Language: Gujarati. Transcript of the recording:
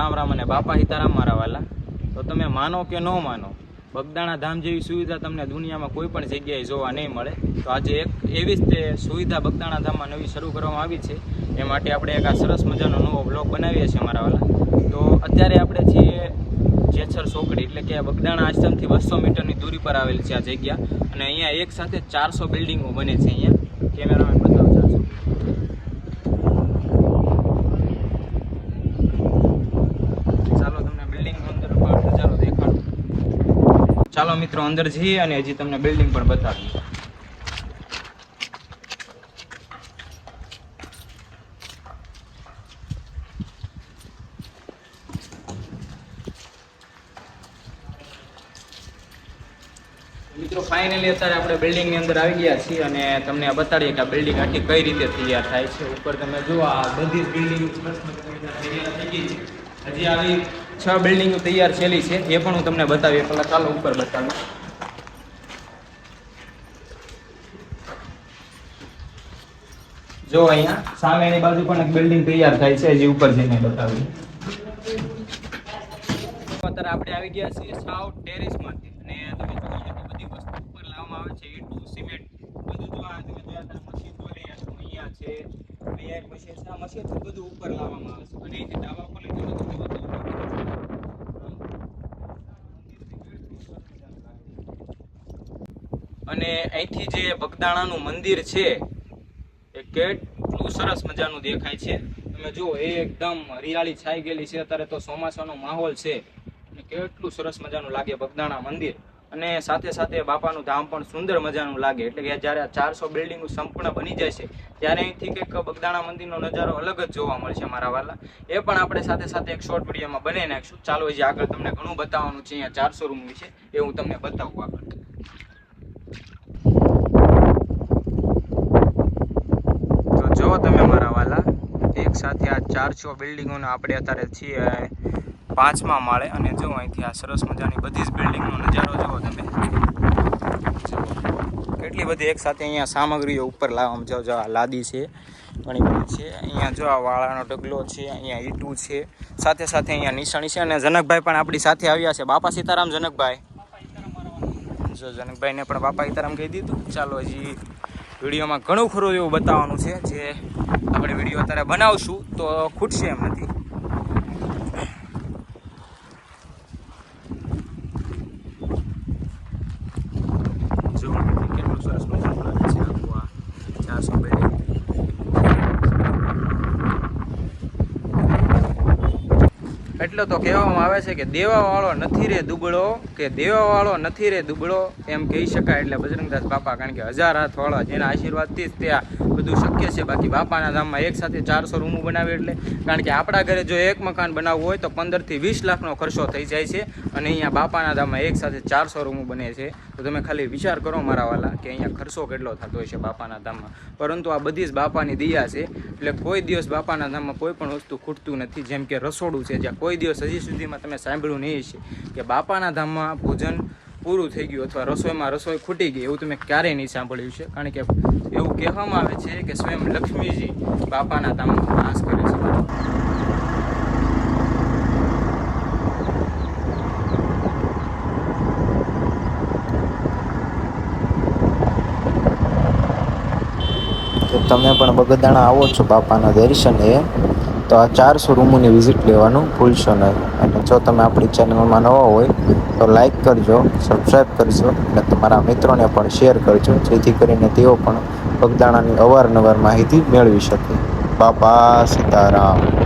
રામ રામ અને બાપા સીતારામ મારા વાલા. તો તમે માનો કે ન માનો, બગદાણા ધામ જેવી સુવિધા તમને દુનિયામાં કોઈ પણ જગ્યાએ જોવા નહીં મળે. તો આજે એક એવી જ તે સુવિધા બગદાણા ધામમાં નવી શરૂ કરવામાં આવી છે. એ માટે આપણે એક આ સરસ મજાનો નવો બ્લોગ બનાવીએ છીએ મારા વાલા. તો અત્યારે આપણે છીએ જેસર ચોકડી, એટલે કે બગદાણા આશ્રમથી 200 મીટરની દૂરી પર આવેલી છે આ જગ્યા. અને અહીંયા એક સાથે 400 બિલ્ડિંગો બને છે. અહીંયા કેમેરામેન બતાવો 400. ચાલો મિત્રો અંદર જઈએ અને હજી તમને બિલ્ડિંગ પણ બતાવીએ. મિત્રો ફાઇનલી અત્યારે આપણે બિલ્ડિંગની અંદર આવી ગયા છીએ અને તમને બતાડીએ કે આ બિલ્ડિંગ આખી કઈ રીતે તૈયાર થાય છે. ઉપર તમે જુઓ, આ બધી જ બિલ્ડિંગ તૈયાર થઈ ગઈ છે. હજી આવી 6 બિલ્ડિંગો તૈયાર થયેલી છે, એ પણ હું તમને બતાવીએ. પહેલાં ચાલો ઉપર બતાવું. જો અહીંયા સામેની બાજુ પણ એક બિલ્ડિંગ તૈયાર થાય છે, હજી ઉપર જઈને બતાવીએ. અત્યારે આપણે આવી ગયા છીએ સાઉ ટેરેસમાંથી અને તમે જુઓ કે બધી વસ્તુ ઉપર લાવવામાં આવે છે. ઈંટું, સિમેન્ટ બધું જો આ તમે જોયા હતા મશીન તો અહીંયા છે, અહીંયા એક મશીન છે. આ મશીન બધું ઉપર લાવવામાં આવે છે અને અહીંથી ડાબા પર અને અહીંથી જે બગદાણાનું મંદિર છે એ કેટલું સરસ મજાનું દેખાય છે. તમે જુઓ, એકદમ હરિયાળી છાઈ ગયેલી છે. અત્યારે તો ચોમાસાનો માહોલ છે અને કેટલું સરસ મજાનું લાગે બગદાણા મંદિર. અને સાથે સાથે બાપાનું ધામ પણ સુંદર મજાનું લાગે. એટલે કે જ્યારે આ 400 બિલ્ડિંગો સંપૂર્ણ બની જાય છે ત્યારે અહીંથી કંઈક બગદાણા મંદિરનો નજારો અલગ જ જોવા મળશે મારા વાલા. એ પણ આપણે સાથે સાથે એક શોર્ટ વિડીયોમાં બનાવી નાખીશું. ચાલો હજી આગળ તમને ઘણું બતાવવાનું છે અહીંયા 400 રૂમ વિશે, એ હું તમને બતાવું આગળ. તો જો તમે મારા વાલા, એક સાથે આ 400 બિલ્ડિંગોનો આપણે અત્યારે છીએ 5મા માળે. અને જો અહીંથી આ સરસ મજાની બધી જ બિલ્ડિંગનો નજારો જુઓ તમે. કેટલી બધી એક સાથે અહીંયા સામગ્રીઓ ઉપર લાવવામાં જો આ લાદી છે, ઘણી બધી છે. અહીંયા જો આ વાળાનો ઢગલો છે, અહીંયા ઈંટું છે, સાથે સાથે અહીંયા નિશાણી છે. અને જનકભાઈ પણ આપણી સાથે આવ્યા છે. બાપા સીતારામ જનકભાઈ. જો જનકભાઈને પણ બાપા સીતારામ કહી દીધું. ચાલો હજી વિડીયોમાં ઘણું ખરું એવું બતાવવાનું છે, જે આપણે વિડીયો અત્યારે બનાવશું તો ખૂટશે એમ નથી. જો કેટલું સરસ મજાનું લાગે છે આખું આ 400 બિલ્ડિંગ. એટલે તો કહેવામાં આવે છે કે દેવાવાળો નથી રે દુબળો, કે દેવાવાળો નથી રે દુબળો, એમ કહી શકાય. એટલે બજરંગદાસ બાપા, કારણ કે 1000 હાથવાળા, જેના આશીર્વાદથી જ ત્યાં બધું શક્ય છે. બાકી બાપાના ધામમાં એક સાથે 400 રૂમો બનાવે એટલે, કારણ કે આપણા ઘરે જો એક મકાન બનાવવું હોય તો 15 થી 20 લાખનો ખર્ચો થઈ જાય છે. અને અહીંયા બાપાના ધામમાં એક સાથે 400 રૂમો બને છે. તો તમે ખાલી વિચાર કરો મારા વાલા કે અહીંયા ખર્ચો કેટલો થતો હોય છે બાપાના ધામમાં. પરંતુ આ બધી જ બાપાની દયા છે. એટલે કોઈ દિવસ બાપાના ધામમાં કોઈ પણ વસ્તુ ખૂટતું નથી. જેમ કે રસોડું છે, જ્યાં કોઈ દિવસ હજી સુધીમાં તમે સાંભળ્યું નહીં છે કે બાપાના ધામમાં ભોજન પૂરું થઈ ગયું અથવા રસોઈમાં રસોઈ ખૂટી ગઈ, એવું તમે ક્યારેય નહીં સાંભળ્યું છે. કારણ કે એવું કહેવામાં આવે છે કે સ્વયં લક્ષ્મીજી બાપાના ધામમાં વાસ કરે છે. તમે પણ બગદાણા આવો છો બાપાના દર્શને, તો આ 400 રૂમોની વિઝિટ લેવાનું ભૂલશો નહીં. અને જો તમે આપણી ચેનલમાં નવા હોય તો લાઈક કરજો, સબસ્ક્રાઈબ કરજો અને તમારા મિત્રોને પણ શેર કરજો, જેથી કરીને તેઓ પણ બગદાણાની અવારનવાર માહિતી મેળવી શકે. બાપા સીતારામ.